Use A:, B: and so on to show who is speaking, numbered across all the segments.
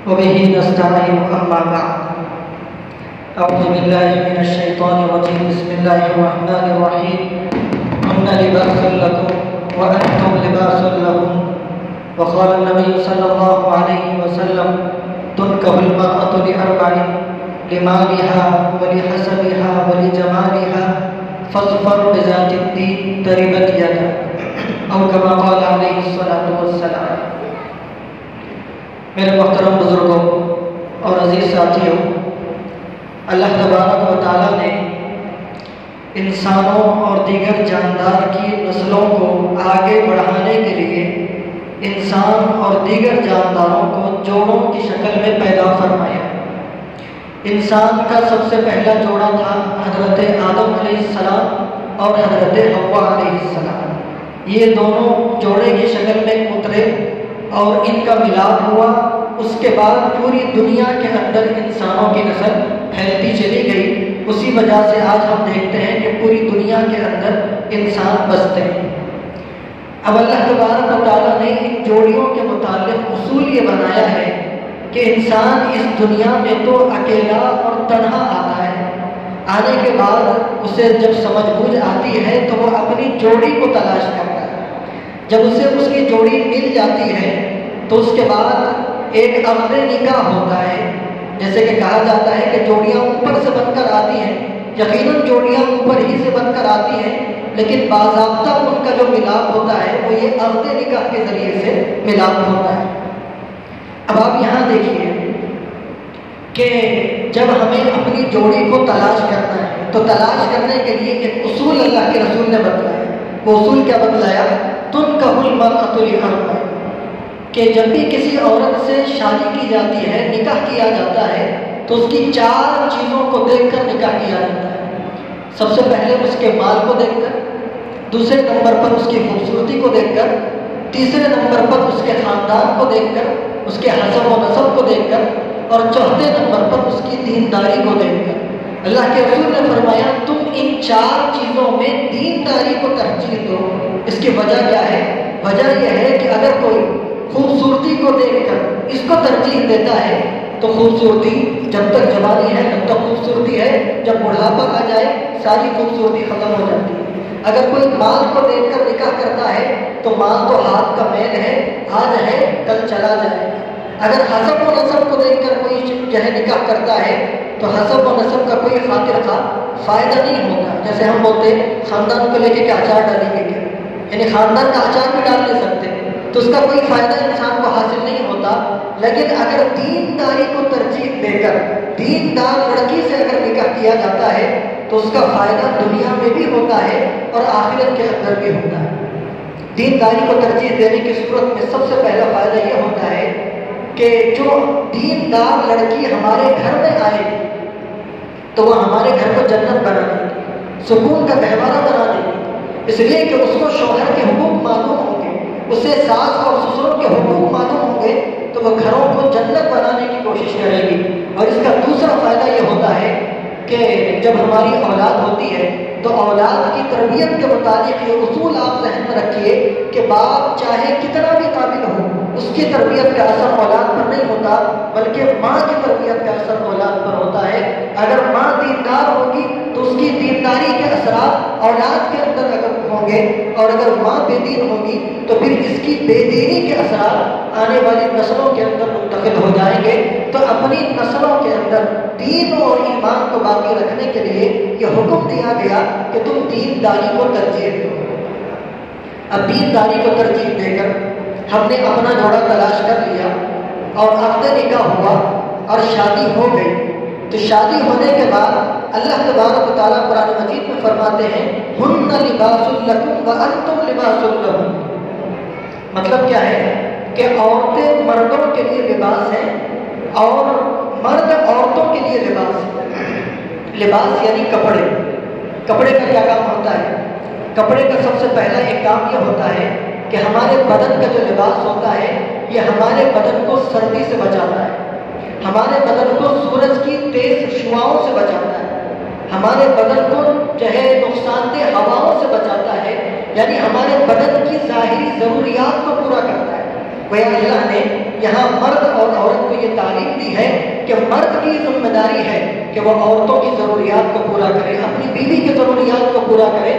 A: وبه نستعين أما بعد أعوذ بالله من الشيطان الرجيم بسم الله الرحمن الرحيم هن لباس لكم وأنتم لباس لهم وقال النبي صلى الله عليه وسلم تنكح المرأة لأربع لمالها ولحسبها ولجمالها فاظفر بذات الدين تربت يدك أو كما قال عليه الصلاة والسلام۔ میرے محترم بزرگوں اور عزیز ساتھیوں، اللہ تبارک و تعالیٰ نے انسانوں اور دیگر جاندار کی نسلوں کو آگے بڑھانے کے لیے انسان اور دیگر جانداروں کو جوڑوں کی شکل میں پیدا فرمایا۔ انسان کا سب سے پہلا جوڑا تھا حضرت آدم علیہ السلام اور حضرت حوا علیہ السلام۔ یہ دونوں جوڑے کی شکل میں اترے اور ان کا ملاپ ہوا۔ اس کے بعد پوری دنیا کے اندر انسانوں کی نسل پھیلتی چلی گئی۔ اسی وجہ سے آج ہم دیکھتے ہیں کہ پوری دنیا کے اندر انسان بستے ہیں۔ اب اللہ تبارک و تعالیٰ نے ان جوڑیوں کے متعلق اصول یہ بنایا ہے کہ انسان اس دنیا میں تو اکیلا اور تنہا آتا ہے، آنے کے بعد اسے جب سمجھ بوجھ آتی ہے تو وہ اپنی جوڑی کو تلاش کرتا ہے۔ جب اسے اس کی جوڑی مل جاتی ہے تو اس کے بعد ایک عقد نکاح ہوتا ہے۔ جیسے کہ کہا جاتا ہے کہ جوڑیاں اوپر سے بن کر آتی ہیں، یقیناً جوڑیاں اوپر ہی سے بن کر آتی ہیں، لیکن باضابطہ ان کا جو ملاپ ہوتا ہے وہ یہ عقد نکاح کے ذریعے سے ملاپ ہوتا ہے۔ اب آپ یہاں دیکھیے کہ جب ہمیں اپنی جوڑی کو تلاش کرنا ہے تو تلاش کرنے کے لیے ایک اصول اللہ کے رسول نے بتلایا۔ وہ اصول کیا بتلایا؟ تنکح المرأۃ لأربع، کہ جب بھی کسی عورت سے شادی کی جاتی ہے، نکاح کیا جاتا ہے، تو اس کی 4 چیزوں کو دیکھ کر نکاح کیا جاتا ہے۔ سب سے پہلے اس کے مال کو دیکھ کر، دوسرے نمبر پر اس کی خوبصورتی کو دیکھ کر، تیسرے نمبر پر اس کے خاندان کو دیکھ کر، اس کے حسب و نسب کو دیکھ کر، اور چوتھے نمبر پر اس کی دینداری کو دیکھ کر۔ اللہ کے رسول نے فرمایا تم ان 4 چیزوں میں دینداری کو ترجیح دو۔ اس کی وجہ کیا ہے؟ وجہ یہ ہے کہ اگر کوئی خوبصورتی کو دیکھ کر اس کو ترجیح دیتا ہے تو خوبصورتی جب تک جوانی ہے تب تک خوبصورتی ہے، جب بڑھاپا آ جائے ساری خوبصورتی ختم ہو جاتی ہے۔ اگر کوئی مال کو دیکھ کر نکاح کرتا ہے تو مال تو ہاتھ کا میل ہے، آج ہے کل چلا جائے گا۔ اگر حسب و نسب کو دیکھ کر کوئی جو ہے نکاح کرتا ہے تو حسب و نسب کا کوئی خاطر خواہ فائدہ نہیں ہوتا۔ جیسے ہم بولتے خاندان کو لے کے کہ اچار ڈالیں گے کیا، یعنی خاندان کا اچار بھی ڈال نہیں سکتے تو اس کا کوئی فائدہ انسان کو حاصل نہیں ہوتا۔ لیکن اگر دینداری کو ترجیح دے کر دیندار لڑکی سے اگر نکاح کیا جاتا ہے تو اس کا فائدہ دنیا میں بھی ہوتا ہے اور آخرت کے اندر بھی ہوتا ہے۔ دینداری کو ترجیح دینے کی صورت میں سب سے پہلا فائدہ یہ ہوتا ہے کہ جو دیندار لڑکی ہمارے گھر میں آئے گی تو وہ ہمارے گھر کو جنت بنا دے گی، سکون کا گہوارہ بنا دے گی، اس لیے کہ اس کو شوہر کے حقوق معلوم ہوں گے، اسے ساس اور سسروں کے حقوق معلوم ہوں گے تو وہ گھروں کو جنت بنانے کی کوشش کرے گی۔ اور اس کا دوسرا فائدہ یہ ہوتا ہے کہ جب ہماری اولاد ہوتی ہے تو اولاد کی تربیت کے متعلق یہ اصول آپ ذہن میں رکھیے کہ باپ چاہے کتنا بھی قابل ہو، اس کی تربیت کا اثر اولاد پر نہیں ہوتا بلکہ ماں کی تربیت کا اثر اولاد پر ہوتا ہے۔ اگر ماں دیندار ہوگی تو اس کی دینداری کے اثرات اولاد کے اندر اگر ہوں گے، اور اگر ماں بے دین ہوگی تو پھر اس کی بے دینی کے اثرات آنے والی نسلوں کے اندر منتقل ہو جائیں گے۔ تو اپنی نسلوں کے اندر دین اور ایمان کو باقی رکھنے کے لیے یہ حکم دیا گیا کہ تم دینداری کو ترجیح دو۔ اب دینداری کو ترجیح دے کر ہم نے اپنا جوڑا تلاش کر لیا اور عقد نکاح ہوا اور شادی ہو گئی، تو شادی ہونے کے بعد اللہ تبارک و تعالیٰ قرآن مجید میں فرماتے ہیں ہن لباس لکم وانتم لباس لہن۔ مطلب کیا ہے کہ عورتیں مردوں کے لیے لباس ہیں اور مرد عورتوں کے لیے لباس ہے۔ لباس یعنی کپڑے۔ کپڑے کا کیا کام ہوتا ہے؟ کپڑے کا سب سے پہلا ایک کام یہ ہوتا ہے کہ ہمارے بدن کا جو لباس ہوتا ہے یہ ہمارے بدن کو سردی سے بچاتا ہے، ہمارے بدن کو سورج کی تیز شعاؤں سے بچاتا ہے، ہمارے بدن کو جو ہے نقصان دہ ہواؤں سے بچاتا ہے، یعنی ہمارے بدن کی ظاہری ضروریات کو پورا کرتا ہے۔ وہ اللہ نے یہاں مرد اور عورت کو یہ تعلیم دی ہے کہ مرد کی ذمہ داری ہے کہ وہ عورتوں کی ضروریات کو پورا کرے، اپنی بیوی کی ضروریات کو پورا کرے،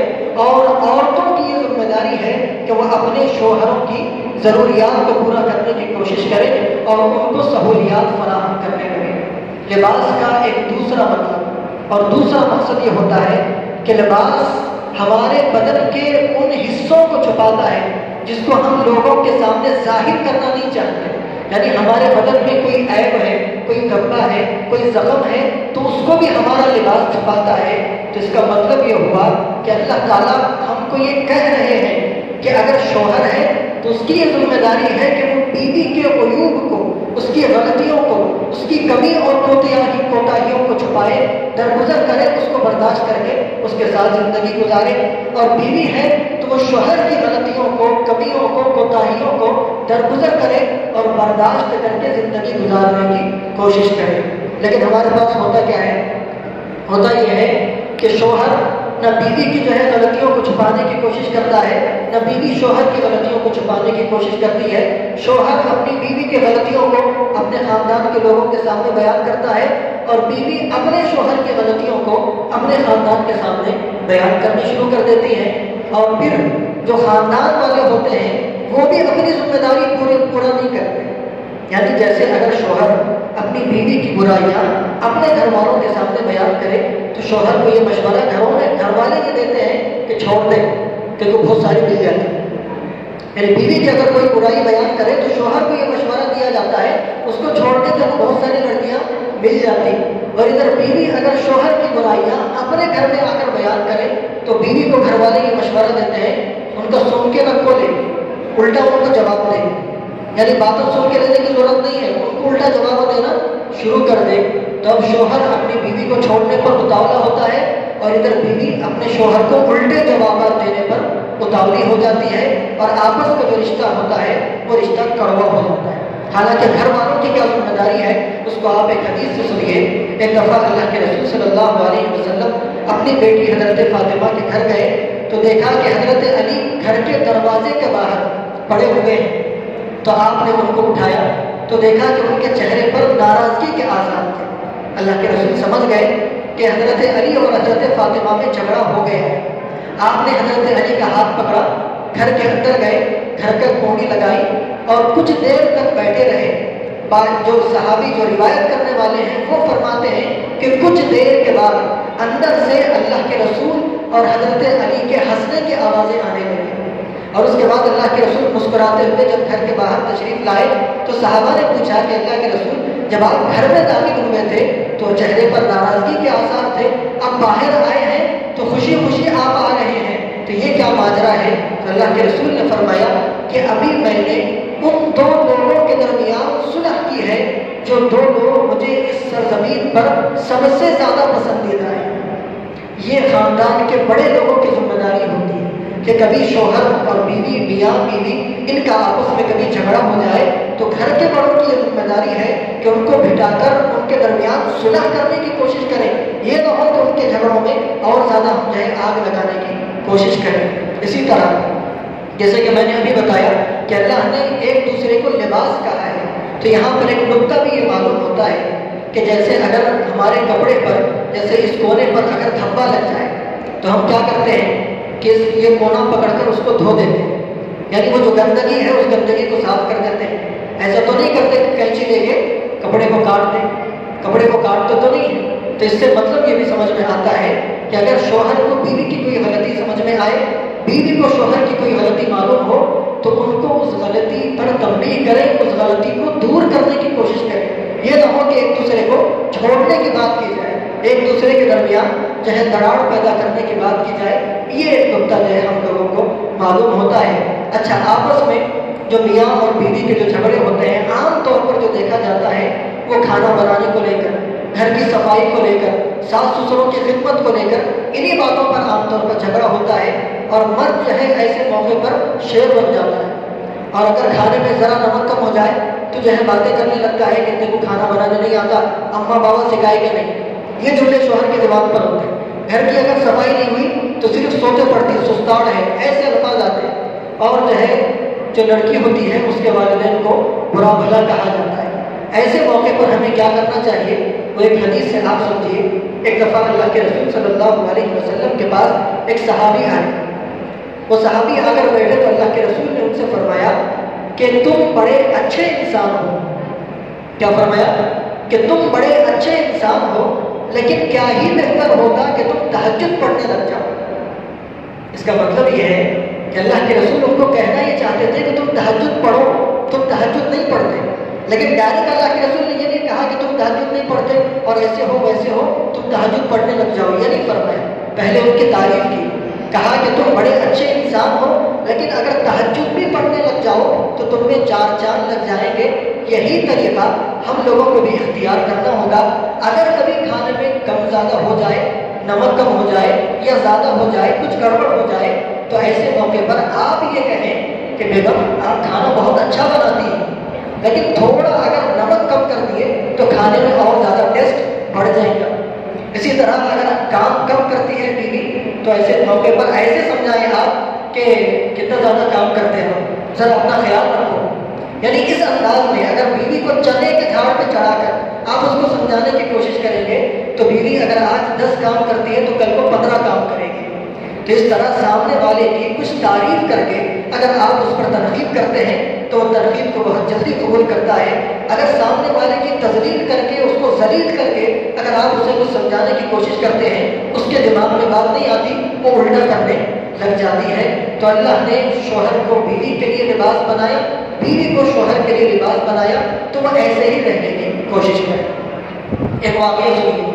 A: اور عورتوں کی یہ ذمہ داری ہے کہ وہ اپنے شوہروں کی ضروریات کو پورا کرنے کی کوشش کرے اور ان کو سہولیات فراہم کرنے لگے۔ لباس کا ایک دوسرا مطلب اور دوسرا مقصد یہ ہوتا ہے کہ لباس ہمارے بدن کے ان حصوں کو چھپاتا ہے جس کو ہم لوگوں کے سامنے ظاہر کرنا نہیں چاہتے۔ یعنی ہمارے بدن میں کوئی عیب ہے، کوئی دھبا ہے، کوئی زخم ہے، تو اس کو بھی ہمارا لباس چھپاتا ہے۔ تو اس کا مطلب یہ ہوا کہ اللہ تعالیٰ ہم کو یہ کہہ رہے ہیں کہ اگر شوہر ہے تو اس کی یہ ذمہ داری ہے کہ وہ بیوی کے عیوب کو، اس کی غلطیوں کو، اس کی کمی اور کوتاہیوں کو چھپائے، درگزر کرے، اس کو برداشت کر کے اس کے ساتھ زندگی گزارے۔ اور بیوی ہے تو وہ شوہر کی غلطیوں کو، کمیوں کو، کوتاہیوں کو درگزر کرے اور برداشت کر کے زندگی گزارنے کی کوشش کرے۔ لیکن ہمارے پاس ہوتا کیا ہے؟ ہوتا یہ ہے کہ شوہر نہ بیوی کی جو ہے غلطیوں کو چھپانے کی کوشش کرتا ہے، نہ بیوی شوہر کی غلطیوں کو چھپانے کی کوشش کرتی ہے۔ شوہر اپنی بیوی کی غلطیوں کو اپنے خاندان کے لوگوں کے سامنے بیان کرتا ہے، اور بیوی اپنے شوہر کی غلطیوں کو اپنے خاندان کے سامنے بیان کرنی شروع کر دیتی ہے۔ اور پھر جو خاندان والے ہوتے ہیں وہ بھی اپنی ذمہ داری پورا نہیں کرتے۔ یعنی جیسے اگر شوہر اپنی بیوی کی برائیاں اپنے گھر والوں کے سامنے بیان کرے تو شوہر کو یہ مشورہ گھر والے یہ دیتے ہیں کہ چھوڑ دے کہ تو بہت ساری مل جاتی۔ یعنی بیوی کی اگر کوئی برائی بیان کرے تو شوہر کو یہ مشورہ دیا جاتا ہے اس کو چھوڑ دے کہ بہت ساری لڑکیاں مل جاتی۔ اور ادھر بیوی اگر شوہر کی برائیاں اپنے گھر میں آ کر بیان کرے تو بیوی کو گھر والے یہ مشورہ دیتے ہیں ان کا سن کے نہ کھولے، الٹا ان کو جواب دے۔ یعنی باتوں سن کے لینے کی ضرورت نہیں ہے، ان کو الٹا جواب دینا شروع کر دے۔ تو اب شوہر اپنی بیوی کو چھوڑنے پر اتاولا ہوتا ہے، اور ادھر بیوی اپنے شوہر کو الٹے جوابات دینے پر اتاولی ہو جاتی ہے، اور آپس کا جو رشتہ ہوتا ہے وہ رشتہ کڑوا ہو جاتا ہے۔ حالانکہ گھر والوں کی کیا ذمہ داری ہے اس کو آپ ایک حدیث سے سنیے۔ ایک دفعہ اللہ کے رسول صلی اللہ علیہ وسلم اپنی بیٹی حضرت فاطمہ کے گھر گئے تو دیکھا کہ حضرت علی گھر کے دروازے کے باہر پڑے ہوئے ہیں۔ تو آپ نے ان کو اٹھایا تو دیکھا کہ ان کے چہرے پر ناراضگی کے آثار تھے۔ اللہ کے رسول سمجھ گئے کہ حضرت علی اور حضرت فاطمہ میں جھگڑا ہو گیا ہے۔ آپ نے حضرت علی کا ہاتھ پکڑا، گھر کے اندر گئے، گھر کا کنڈی لگائی اور کچھ دیر تک بیٹھے رہے۔ جو صحابی جو روایت کرنے والے ہیں وہ فرماتے ہیں کہ کچھ دیر کے بعد اندر سے اللہ کے رسول اور حضرت علی کے ہنسنے کی آوازیں آنے لگی، اور اس کے بعد اللہ کے رسول مسکراتے ہوئے جب گھر کے باہر تشریف لائے تو صحابہ نے پوچھا کہ اللہ کے رسول جب آپ گھر میں داخل ہوئے تھے تو چہرے پر ناراضگی کے آثار تھے، اب باہر آئے ہیں تو خوشی خوشی آپ آ رہے ہیں، تو یہ کیا ماجرا ہے؟ تو اللہ کے رسول نے فرمایا کہ ابھی میں نے ان دو لوگوں کے درمیان صلح کی ہے جو دو لوگ مجھے اس سرزمین پر سب سے زیادہ پسندیدہ ہیں۔ یہ خاندان کے بڑے لوگوں کی ذمہ داری ہوتی ہے کہ کبھی شوہر اور بیوی، میاں بیوی ان کا آپس میں کبھی جھگڑا ہو جائے تو گھر کے بڑوں کی یہ ذمہ داری ہے کہ ان کو بٹھا کر ان کے درمیان صلح کرنے کی کوشش کریں۔ یہ نہ ہو کہ ان کے جھگڑوں میں اور زیادہ ہم جو ہے آگ لگانے کی کوشش کریں۔ اسی طرح جیسے کہ میں نے ابھی بتایا کہ اللہ نے ایک دوسرے کو لباس کہا ہے، تو یہاں پر ایک نکتہ بھی یہ معلوم ہوتا ہے کہ جیسے اگر ہمارے کپڑے پر جیسے اس کونے پر اگر دھبا لگ جائے تو ہم کیا کرتے ہیں کہ یہ کونا پکڑ کر اس کو دھو دیتے ہیں، یعنی وہ جو گندگی ہے اس گندگی کو صاف کر دیتے ہیں۔ ایسا تو نہیں کرتے کہ کینچی لے کے کپڑے کو کاٹ دیں، کپڑے کو کاٹتے تو نہیں ہے۔ تو اس سے مطلب یہ بھی سمجھ میں آتا ہے کہ اگر شوہر کو بیوی کی کوئی غلطی سمجھ میں آئے، بیوی کو شوہر کی کوئی غلطی معلوم ہو تو ان کو اس غلطی پر تنبیہ کریں، اس غلطی کو دور کرنے کی کوشش کریں۔ یہ نہ ہو کہ ایک دوسرے کو چھوڑنے کی بات کی جائے، ایک دوسرے کے درمیان جو ہے دراڑ پیدا کرنے کی بات کی جائے۔ یہ ایک نکتہ جو ہے ہم لوگوں کو معلوم ہوتا ہے۔ اچھا، آپس میں جو میاں اور بیوی کے جو جھگڑے ہوتے ہیں عام طور پر جو دیکھا جاتا ہے وہ کھانا بنانے کو لے کر، گھر کی صفائی کو لے کر، ساس سسروں کی خدمت کو لے کر، انہی باتوں پر عام طور پر جھگڑا ہوتا ہے، اور مرد جو ہے ایسے موقع پر شیر بن جاتا ہے، اور اگر کھانے میں ذرا نمک کم ہو جائے تو جو ہے باتیں کرنے لگتا ہے کہ دیکھو کھانا بنانے نہیں آتا، اماں بابا سکھائے کہ نہیں۔ یہ جملے شوہر کے زبان پر ہوتے ہیں۔ گھر کی اگر صفائی نہیں ہوئی تو صرف سوتے پڑتی، سستاڑ ہے، ایسے الفاظ آتے ہیں، اور جو ہے جو لڑکی ہوتی ہے اس کے والدین کو برا بھلا کہا جاتا ہے۔ ایسے موقع پر ہمیں کیا کرنا چاہیے؟ وہ ایک حدیث سے آپ سمجھیے، ایک دفعہ اللہ کے رسول صلی اللہ علیہ وسلم کے پاس ایک صحابی آئے۔ وہ صحابی آ کر بیٹھے تو اللہ کے رسول نے ان سے فرمایا کہ تم بڑے اچھے انسان ہو۔ کیا فرمایا؟ کہ تم بڑے اچھے انسان ہو، لیکن کیا ہی بہتر ہوتا کہ تم تہجد پڑھنے لگ جاؤ۔ اس کا مطلب یہ ہے کہ اللہ کے رسول ان کو کہنا یہ چاہتے تھے کہ تم تہجد پڑھو، تم تہجد نہیں پڑھتے، لیکن ڈائریکٹ اللہ کے رسول نے یہ نہیں کہا کہ تم تہجد نہیں پڑھتے اور ایسے ہو ویسے ہو تم تہجد پڑھنے لگ جاؤ، یہ نہیں فرمایا۔ پہلے ان کی تعریف کی، کہا کہ تم بڑے اچھے انسان ہو، لیکن اگر تہجد بھی پڑھنے لگ جاؤ تو تم میں 4 چاند لگ جائیں گے۔ یہی طریقہ ہم لوگوں کو بھی اختیار کرنا ہوگا۔ اگر کبھی کھانے میں کم زیادہ ہو جائے، نمک کم ہو جائے یا زیادہ ہو جائے، کچھ گڑبڑ ہو جائے، تو ایسے موقع پر آپ یہ کہیں کہ بیگم آپ کھانا بہت اچھا بناتی ہیں، لیکن تھوڑا اگر نمک کم کر دیے تو کھانے میں اور زیادہ ٹیسٹ بڑھ جائے گا۔ اسی طرح اگر کام کم کرتی ہے بیوی تو ایسے موقع پر ایسے سمجھائیں آپ کہ کتنا زیادہ کام کرتے ہو، ذرا اپنا خیال رکھو۔ یعنی اس انداز میں اگر بیوی کو چنے کے جھاڑ پہ چڑھا کر آپ اس کو سمجھانے کی کوشش کریں گے تو بیوی اگر آج 10 کام کرتی ہے تو کل کو 15 کام کرے گی۔ تو اس طرح سامنے والے کی کچھ تعریف کر کے اگر آپ اس پر تنقید کرتے ہیں تو وہ تنقید کو بہت جلدی قبول کرتا ہے۔ اگر سامنے والے کی تذلیل کر کے اس کو ذلیل کر کے اگر آپ اسے کچھ سمجھانے کی کوشش کرتے ہیں، اس کے دماغ میں بات نہیں آتی، وہ الٹا کرنے لگ جاتی ہے۔ تو اللہ نے شوہر کو بیوی کے لیے لباس بنایا، بیوی کو شوہر کے لیے لباس بنایا، تو وہ ایسے ہی رہنے کی کوشش کرے۔ ایک واقعہ سنیے،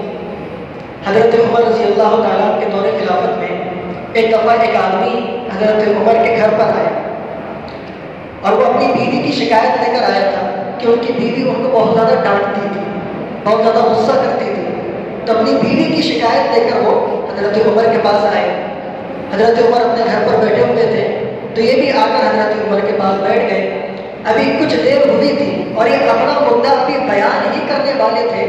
A: حضرت عمر رضی اللہ تعالیٰ کے دور خلافت میں ایک دفعہ ایک آدمی حضرت عمر کے گھر پر آیا اور وہ اپنی بیوی کی شکایت لے کر آیا تھا کہ ان کی بیوی ان کو بہت زیادہ ڈانٹتی تھی، بہت زیادہ غصہ کرتی تھی۔ تو اپنی بیوی کی شکایت لے کر وہ حضرت عمر کے پاس آئے۔ حضرت عمر اپنے گھر پر بیٹھے ہوئے تھے تو یہ بھی آ کر حضرت عمر کے پاس بیٹھ گئے۔ ابھی کچھ دیر ہوئی تھی اور یہ اپنا مدعا ابھی بیان ہی کرنے والے تھے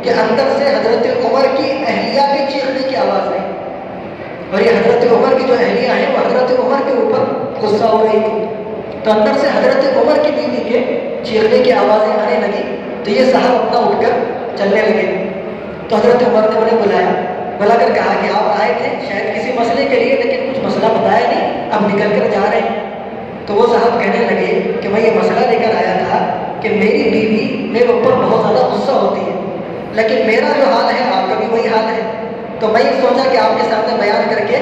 A: کہ اندر سے حضرت عمر کی اہلیہ کی چیخنے کی آواز آئی، اور یہ حضرت عمر کی جو اہلیہ ہیں وہ حضرت عمر کے اوپر غصہ ہو رہی تھی۔ تو اندر سے حضرت عمر کی بیوی کے چیخنے کی آوازیں آنے لگی تو یہ صاحب اپنا اٹھ کر چلنے لگے۔ تو حضرت عمر نے انہیں بلا کر کہا کہ آپ آئے تھے شاید کسی مسئلے کے لیے، لیکن کچھ مسئلہ بتایا نہیں، اب نکل کر جا رہے ہیں۔ تو وہ صاحب کہنے لگے کہ میں یہ مسئلہ لے کر آیا تھا کہ میری بیوی میرے اوپر بہت زیادہ غصہ ہوتی ہے، لیکن میرا جو حال ہے آپ کا بھی وہی حال ہے، تو میں یہ سوچا کہ آپ کے سامنے بیان کر کے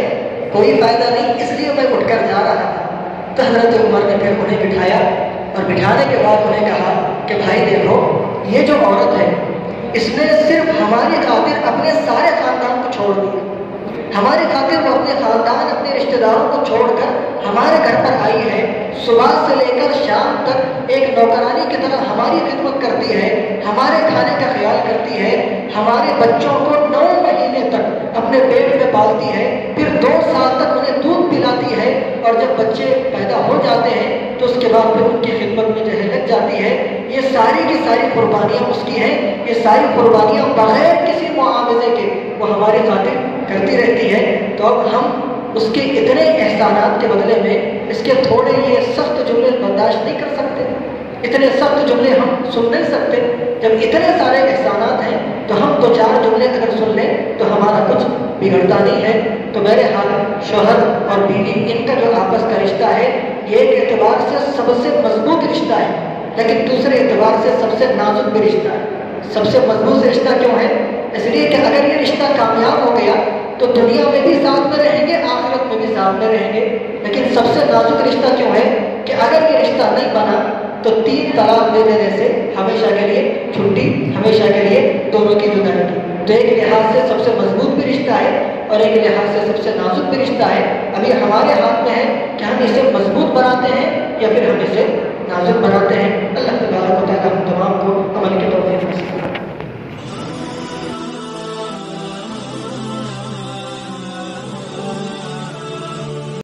A: کوئی فائدہ نہیں، اس لیے میں اٹھ کر جا رہا تھا۔ تو حضرت عمر نے پھر انہیں بٹھایا اور بٹھانے کے بعد انہیں کہا کہ بھائی دیکھو، یہ جو عورت ہے اس نے صرف ہماری خاطر اپنے سارے خاندان کو چھوڑ دیا، ہماری خاطر وہ اپنے خاندان اپنے رشتہ داروں کو چھوڑ کر ہمارے گھر پر آئی ہے، صبح سے لے کر شام تک ایک نوکرانی کی طرح ہماری خدمت کرتی ہے، ہمارے کھانے کا خیال کرتی ہے، ہمارے بچوں کو 9 مہینے تک اپنے پیٹ میں پالتی ہے، پھر 2 سال تک انہیں دودھ پلاتی ہے، اور جب بچے پیدا ہو جاتے ہیں تو اس کے بعد پھر ان کی خدمت میں جو ہے لگ جاتی ہے۔ یہ ساری کی ساری قربانیاں اس کی ہیں، یہ ساری قربانیاں بغیر کسی معاوضے کے وہ ہماری خاطر کرتی رہتی ہے۔ تو اب ہم اس کے اتنے احسانات کے بدلے میں اس کے تھوڑے یہ سخت جملے برداشت نہیں کر سکتے، اتنے سخت جملے ہم سن نہیں سکتے۔ جب اتنے سارے احسانات ہیں تو ہم 2-4 جملے اگر سن لیں تو ہمارا کچھ بگڑتا نہیں ہے۔ تو میرے حال شوہر اور بیوی ان کا جو آپس کا رشتہ ہے یہ ایک اعتبار سے سب سے مضبوط رشتہ ہے، لیکن دوسرے اعتبار سے سب سے نازک بھی رشتہ ہے۔ سب سے مضبوط رشتہ کیوں ہے؟ اس لیے کہ اگر یہ رشتہ کامیاب ہو گیا تو دنیا میں بھی ساتھ میں رہیں گے، آخرت میں بھی ساتھ میں رہیں گے۔ لیکن سب سے نازک رشتہ کیوں ہے کہ اگر یہ رشتہ نہیں بنا تو 3 طلاق دے دینے سے ہمیشہ کے لیے چھٹی، ہمیشہ کے لیے دونوں کی جدائی۔ تو ایک لحاظ سے سب سے مضبوط بھی رشتہ ہے اور ایک لحاظ سے سب سے نازک بھی رشتہ ہے۔ ابھی ہمارے ہاتھ میں ہے کہ ہم اسے مضبوط بناتے ہیں یا پھر ہم اسے نازک بناتے ہیں۔